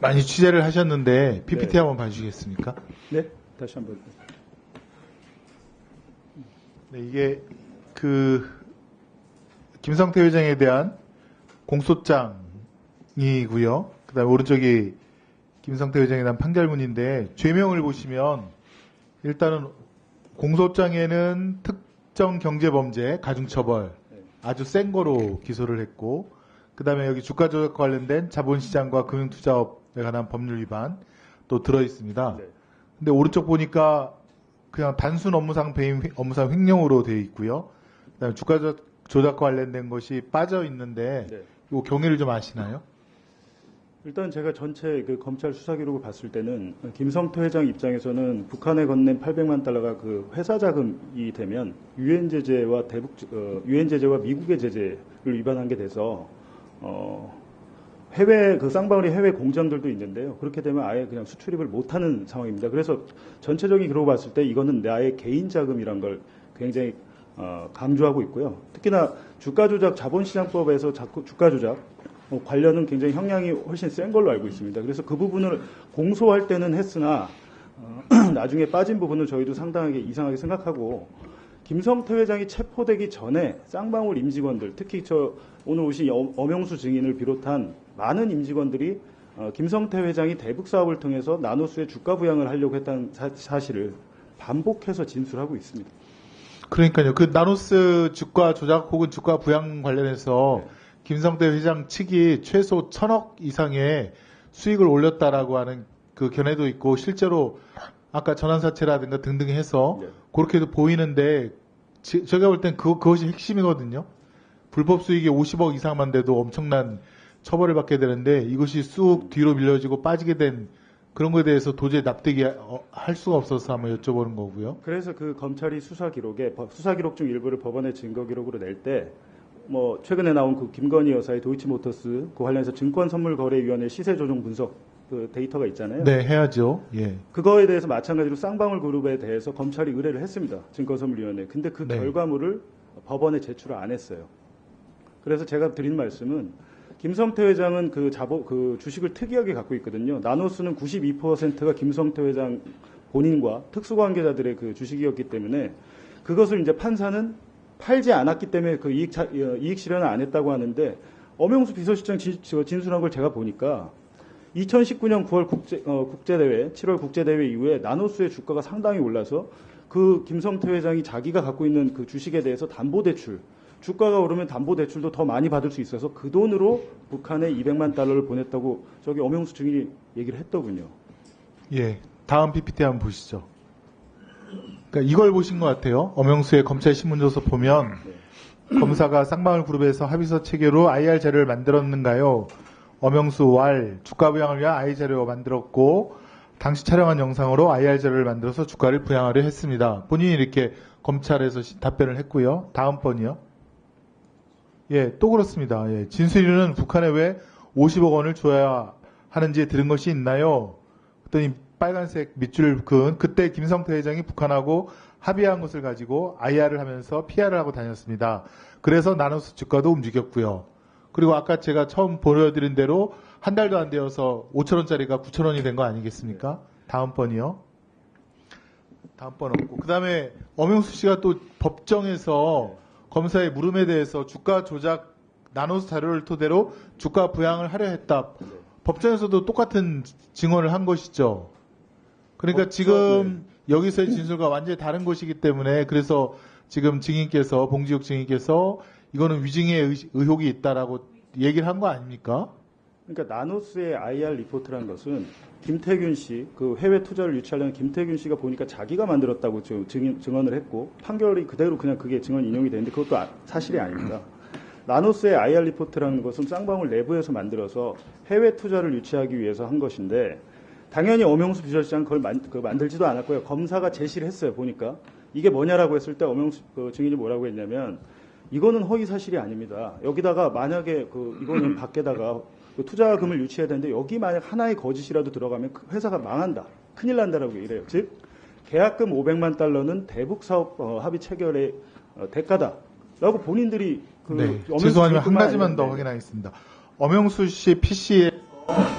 많이 취재를 하셨는데 PPT 네. 한번 봐주시겠습니까? 네, 다시 한번. 네, 이게 김성태 회장에 대한 공소장이고요. 그다음에 오른쪽이 김성태 회장에 대한 판결문인데 죄명을 보시면 일단은 공소장에는 특정 경제범죄 가중처벌 아주 센 거로 기소를 했고, 그다음에 여기 주가 조작과 관련된 자본시장과 금융투자업에 관한 법률 위반 또 들어 있습니다. 네. 근데 오른쪽 보니까 그냥 단순 업무상 배임, 업무상 횡령으로 되어 있고요. 그다음에 주가 조작과 관련된 것이 빠져 있는데 네. 이 경위를 좀 아시나요? 일단 제가 전체 그 검찰 수사 기록을 봤을 때는 김성태 회장 입장에서는 북한에 건넨 800만 달러가 그 회사 자금이 되면 유엔 제재와 유엔 제재와 미국의 제재를 위반한 게 돼서 해외 그 쌍방울이 해외 공장들도 있는데요. 그렇게 되면 아예 그냥 수출입을 못하는 상황입니다. 그래서 전체적인 기록을 봤을 때 이거는 나의 개인 자금이란 걸 굉장히 강조하고 있고요. 특히나 주가 조작 자본시장법에서 주가 조작 관련은 굉장히 형량이 훨씬 센 걸로 알고 있습니다. 그래서 그 부분을 공소할 때는 했으나 나중에 빠진 부분은 저희도 상당하게 이상하게 생각하고, 김성태 회장이 체포되기 전에 쌍방울 임직원들, 특히 오늘 오신 엄영수 증인을 비롯한 많은 임직원들이 김성태 회장이 대북 사업을 통해서 나노수의 주가 부양을 하려고 했다는 사실을 반복해서 진술하고 있습니다. 그러니까요. 그 나노스 주가 조작 혹은 주가 부양 관련해서 네. 김성태 회장 측이 최소 1,000억 이상의 수익을 올렸다라고 하는 그 견해도 있고, 실제로 아까 전환사채라든가 등등 해서 네. 그렇게도 보이는데, 제가 볼 땐 그것이 핵심이거든요. 불법 수익이 50억 이상만 돼도 엄청난 처벌을 받게 되는데 이것이 쑥 뒤로 밀려지고 빠지게 된 그런 거에 대해서 도저히 납득이 할 수가 없어서 한번 여쭤보는 거고요. 그래서 그 검찰이 수사 기록 중 일부를 법원에 증거 기록으로 낼 때 최근에 나온 그 김건희 여사의 도이치모터스 그 관련해서 증권선물거래위원회 시세 조정 분석 그 데이터가 있잖아요. 네, 해야죠. 예. 그거에 대해서 마찬가지로 쌍방울 그룹에 대해서 검찰이 의뢰를 했습니다. 증권선물위원회. 근데 그 네. 결과물을 법원에 제출을 안 했어요. 그래서 제가 드린 말씀은 김성태 회장은 그 주식을 특이하게 갖고 있거든요. 나노스는 92%가 김성태 회장 본인과 특수관계자들의 그 주식이었기 때문에 그것을 이제 판사는 팔지 않았기 때문에 그 이익 실현을 안 했다고 하는데, 엄영수 비서실장 진술한 걸 제가 보니까 2019년 9월 국제대회, 7월 국제대회 이후에 나노스의 주가가 상당히 올라서 그 김성태 회장이 자기가 갖고 있는 그 주식에 대해서 담보대출, 주가가 오르면 담보대출도 더 많이 받을 수 있어서 그 돈으로 북한에 200만 달러를 보냈다고 저기 엄영수 증인이 얘기를 했더군요. 예. 다음 PPT 한번 보시죠. 그러니까 이걸 보신 것 같아요. 엄영수의 검찰 신문조서 보면 검사가 쌍방울 그룹에서 합의서 체계로 IR 자료를 만들었는가요? 엄영수 왈 주가 부양을 위한 IR 자료 만들었고 당시 촬영한 영상으로 IR 자료를 만들어서 주가를 부양하려 했습니다. 본인이 이렇게 검찰에서 답변을 했고요. 다음 번이요. 예, 또 그렇습니다. 예, 진술인은 북한에 왜 50억 원을 줘야 하는지 들은 것이 있나요? 그랬더니 빨간색 밑줄 그은 그때 김성태 회장이 북한하고 합의한 것을 가지고 IR을 하면서 PR을 하고 다녔습니다. 그래서 나노스 주가도 움직였고요. 그리고 아까 제가 처음 보여드린 대로 한 달도 안 되어서 5,000원짜리가 9,000원이 된 거 아니겠습니까? 다음 번이요. 다음 번 없고. 그 다음에 엄영수 씨가 또 법정에서 검사의 물음에 대해서 주가 조작 나노스 자료를 토대로 주가 부양을 하려 했다. 법정에서도 똑같은 증언을 한 것이죠. 그러니까 지금 여기서의 진술과 완전히 다른 것이기 때문에 그래서 지금 증인께서 봉지욱 증인께서 이거는 위증의 의혹이 있다라고 얘기를 한 거 아닙니까? 그러니까 나노스의 IR 리포트라는 것은 김태균 씨, 그 해외 투자를 유치하려는 김태균 씨가 보니까 자기가 만들었다고 증언을 했고 판결이 그대로 그냥 그게 증언 인용이 되는데 그것도 사실이 아닙니다. 나노스의 IR 리포트라는 것은 쌍방울 내부에서 만들어서 해외 투자를 유치하기 위해서 한 것인데 당연히 엄영수 비서실장은 그걸 만들지도 않았고요. 검사가 제시를 했어요. 보니까 이게 뭐냐라고 했을 때 엄영수 증인이 뭐라고 했냐면 이거는 허위 사실이 아닙니다. 여기다가 만약에 이거는 밖에다가 투자금을 유치해야 되는데 여기 만약 하나의 거짓이라도 들어가면 그 회사가 망한다. 큰일 난다라고 얘기를 해요. 즉 계약금 500만 달러는 대북 사업 합의 체결의 대가다라고 본인들이 네. 죄송하지만 한 가지만 더 확인하겠습니다. 엄영수 씨 PC에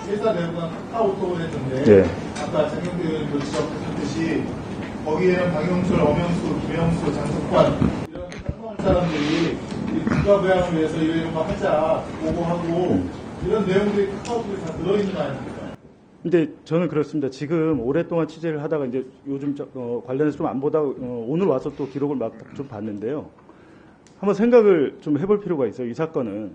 회사 내부가 카카오톡을 했는데 네. 아까 장경태 의원님도 지적하셨듯이 거기에는 박영철, 엄영수, 김영수, 장석환 이런 카카오 사람들이 국가 부양을 위해서 이런 거 하자 보고하고 이런 내용들이 카카오톡에 다 들어있는 거 아닙니까? 근데 저는 그렇습니다. 지금 오랫동안 취재를 하다가 이제 요즘 관련해서 좀 안 보다 오늘 와서 또 기록을 막 좀 봤는데요. 한번 생각을 좀 해볼 필요가 있어요. 이 사건은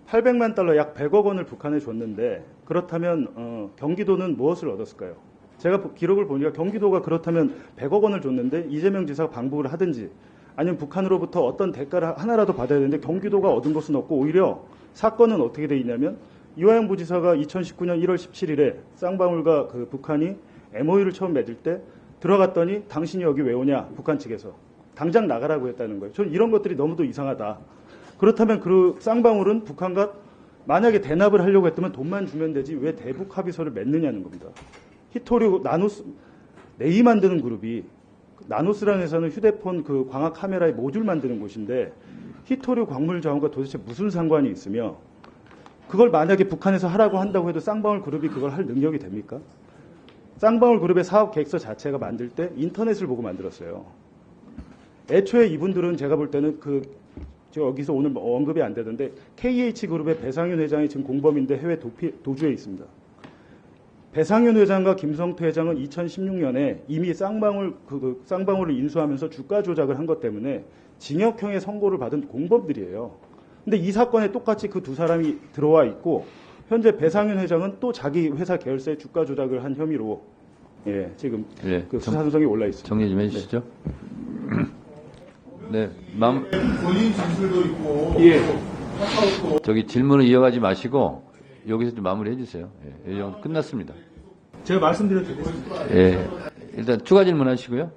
800만 달러 약 100억 원을 북한에 줬는데 그렇다면 경기도는 무엇을 얻었을까요? 제가 기록을 보니까 경기도가 그렇다면 100억 원을 줬는데 이재명 지사가 방북을 하든지 아니면 북한으로부터 어떤 대가를 하나라도 받아야 되는데 경기도가 얻은 것은 없고 오히려 사건은 어떻게 돼 있냐면 이화영 부지사가 2019년 1월 17일에 쌍방울과 그 북한이 MOU를 처음 맺을 때 들어갔더니 당신이 여기 왜 오냐 북한 측에서 당장 나가라고 했다는 거예요. 저는 이런 것들이 너무도 이상하다. 그렇다면 그 쌍방울은 북한과 만약에 대납을 하려고 했다면 돈만 주면 되지 왜 대북 합의서를 맺느냐는 겁니다. 히토류 나노스 네이 만드는 그룹이 나노스라는 회사는 휴대폰 그 광학 카메라의 모듈 만드는 곳인데 히토류 광물 자원과 도대체 무슨 상관이 있으며 그걸 만약에 북한에서 하라고 한다고 해도 쌍방울 그룹이 그걸 할 능력이 됩니까? 쌍방울 그룹의 사업 계획서 자체가 만들 때 인터넷을 보고 만들었어요. 애초에 이분들은 제가 볼 때는 제가 여기서 오늘 언급이 안 되던데 KH그룹의 배상윤 회장이 지금 공범인데 해외 도주에 있습니다. 배상윤 회장과 김성태 회장은 2016년에 이미 쌍방울을 인수하면서 주가 조작을 한 것 때문에 징역형의 선고를 받은 공범들이에요. 근데 이 사건에 똑같이 그 두 사람이 들어와 있고 현재 배상윤 회장은 또 자기 회사 계열사의 주가 조작을 한 혐의로 지금 그 수사 선성에 올라 있습니다. 정리 좀 해주시죠. 네, 본인 진술도 있고 카카오톡 저기 질문을 이어가지 마시고 여기서 좀 마무리해 주세요. 이 정도 끝났습니다. 제가 말씀드려도 되겠습니다. 일단 추가 질문하시고요.